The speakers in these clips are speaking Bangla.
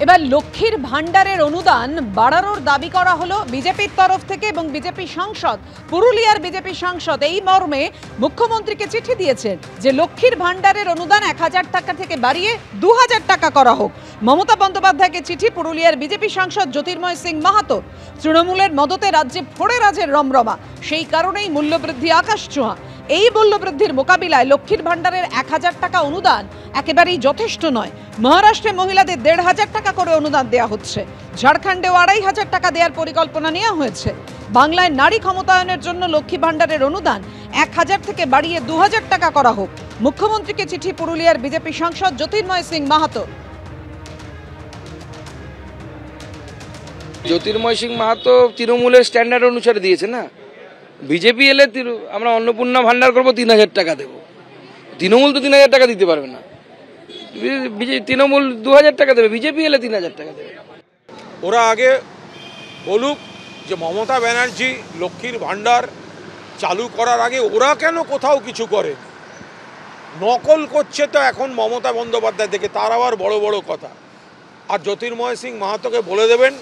এবার লক্ষ্মীর ভান্ডারের অনুদান বাড়ানোর দাবি করা হলো বিজেপির তরফ থেকে এবং বিজেপি সাংসদ পুরুলিয়ার বিজেপি সাংসদ এই মর্মে মুখ্যমন্ত্রীকে চিঠি দিয়েছেন যে লক্ষ্মীর ভান্ডারের অনুদান 1000 টাকা থেকে বাড়িয়ে 2000 টাকা করা হোক। মমতা বন্দ্যোপাধ্যায়কে চিঠি পুরুলিয়ার বিজেপি সাংসদ জ্যোতির্ময় সিং মাহাতো। তৃণমূলের মদতে রাজ্যে ফোড়ে রাজের রমরমা, সেই কারণেই মূল্যবৃদ্ধি আকাশ ছোঁয়া। এই মূল্যবৃদ্ধির মোকাবিলায় লক্ষ্মীর ভান্ডারের 1000 টাকা অনুদান একেবারেই যথেষ্ট নয়। মহারাষ্ট্রে মহিলাদের 1500 টাকা করে অনুদান দেওয়া হচ্ছে। ঝাড়খণ্ডেও 2500 টাকা দেওয়ার পরিকল্পনা নেওয়া হয়েছে। বাংলায় নারী ক্ষমতায়নের জন্য লক্ষ্মী ভান্ডারের অনুদান 1000 থেকে বাড়িয়ে 2000 টাকা করা হোক। মুখ্যমন্ত্রীকে চিঠি পুরুলিয়ার বিজেপি সাংসদ জ্যোতির্ময় সিং মাহাতো। জ্যোতির্ময় সিং মাহাতো তৃণমূলের স্ট্যান্ডার্ড অনুসারে দিয়েছে না। বিজেপি এলে আমরা অন্নপূর্ণা ভান্ডার করবো, 3000 টাকা দেবো। তৃণমূল তো 3000 টাকা দিতে পারবে না। তৃণমূল 2000 টাকা দেবে, বিজেপি এলে 3000 টাকা দেবে। ওরা আগে বলুক যে মমতা ব্যানার্জি লক্ষ্মীর ভান্ডার চালু করার আগে ওরা কেন কোথাও কিছু করে, নকল করছে তো এখন মমতা বন্দ্যোপাধ্যায় থেকে, তার আবার বড় বড় কথা। আর জ্যোতির্ময় সিং মাহাতোকে বলে দেবেন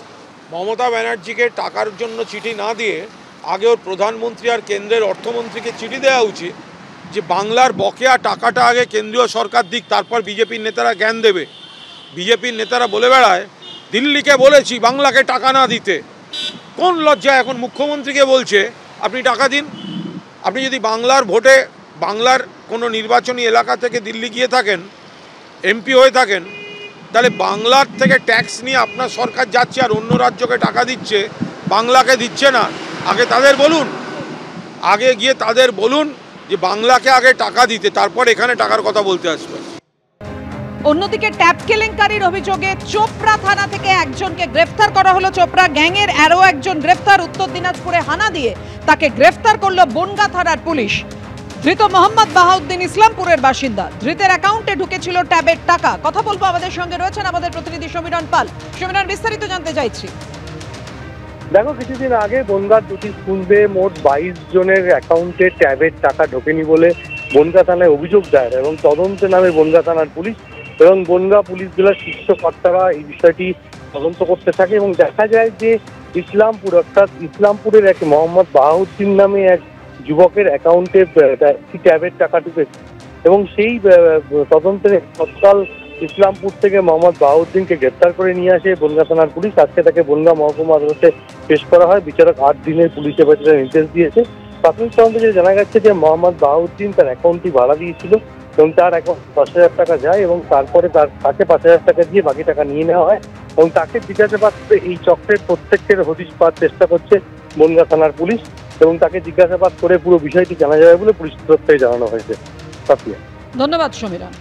মমতা ব্যানার্জিকে টাকার জন্য চিঠি না দিয়ে আগে ওর প্রধানমন্ত্রী আর কেন্দ্রের অর্থমন্ত্রীকে চিঠি দেওয়া উচিত যে বাংলার বকেয়া টাকাটা আগে কেন্দ্রীয় সরকার দিক, তারপর বিজেপির নেতারা জ্ঞান দেবে। বিজেপির নেতারা বলে বেড়ায় দিল্লিকে বলেছি বাংলাকে টাকা না দিতে। কোন লজ্জা এখন মুখ্যমন্ত্রীকে বলছে আপনি টাকা দিন? আপনি যদি বাংলার ভোটে বাংলার কোনো নির্বাচনী এলাকা থেকে দিল্লি গিয়ে থাকেন, এমপি হয়ে থাকেন, তাহলে বাংলার থেকে ট্যাক্স নিয়ে আপনার সরকার যাচ্ছে আর অন্য রাজ্যকে টাকা দিচ্ছে, বাংলাকে দিচ্ছে না। আগে তাদের বলুন, আগে গিয়ে তাদের বলুন যে বাংলাকে আগে টাকা দিতে, তারপর এখানে টাকার কথা বলতে আসবে। অন্যদিকে ট্যাপ কেলেঙ্কারির অভিযোগে চোপড়া থানা থেকে একজনকে গ্রেফতার করা হলো। চোপড়া গ্যাংয়ের আরও একজন গ্রেফতার। উত্তর দিনাজপুরে হানা দিয়ে তাকে গ্রেফতার করলো বনগাঁ থানার পুলিশ। ধৃত মোহাম্মদ বাহাউদ্দিন ইসলামপুরের বাসিন্দা। ধৃতের অ্যাকাউন্টে ঢুকেছিল ট্যাবের টাকা। কথা বলবো, আমাদের সঙ্গে রয়েছেন আমাদের প্রতিনিধি সমীরণ পাল। সমীরণ, বিস্তারিত জানতে চাইছি। দেখো, কিছুদিন আগে বনগাঁ দুটি স্কুলে মোট 22 জনের অ্যাকাউন্টে ট্যাবের টাকা ঢোকেনি বলে বনগাঁ থানায় অভিযোগ দায়ের এবং তদন্তে নামে বনগাঁ থানার পুলিশ এবং বনগাঁ পুলিশ জেলার শীর্ষ কর্তারা এই বিষয়টি তদন্ত করতে থাকে এবং দেখা যায় যে ইসলামপুর অর্থাৎ ইসলামপুরের এক মোহাম্মদ বাহাউদ্দিন নামে এক যুবকের অ্যাকাউন্টে ট্যাবের টাকা ঢুকেছে এবং সেই তদন্তের তৎকাল ইসলামপুর থেকে মোহাম্মদ বাহাউদ্দিনকে গ্রেপ্তার করে নিয়ে আসে বনগাঁ থানার পুলিশ। আজকে তাকে বনগাঁ মহকুমা আদালতে পেশ করা হয়। বিচারক 8 দিনের পুলিশ হেফাজতের নির্দেশ দিয়েছে। প্রাথমিক তদন্তে যে জানা যাচ্ছে যে মোহাম্মদ বাহাউদ্দিন তার অ্যাকাউন্টটি ভাড়া দিয়েছিল এবং তার অ্যাকাউন্ট 5000 টাকা যায় এবং তারপরে তাকে 5000 টাকা দিয়ে বাকি টাকা নিয়ে নেওয়া হয় এবং তাকে জিজ্ঞাসাবাদ করে এই চক্রের প্রত্যেকের হদিশ পাওয়ার চেষ্টা করছে বনগাঁ থানার পুলিশ এবং তাকে জিজ্ঞাসাবাদ করে পুরো বিষয়টি জানা যাবে বলে পুলিশ তরফ থেকে জানানো হয়েছে। ধন্যবাদ সমীরণ।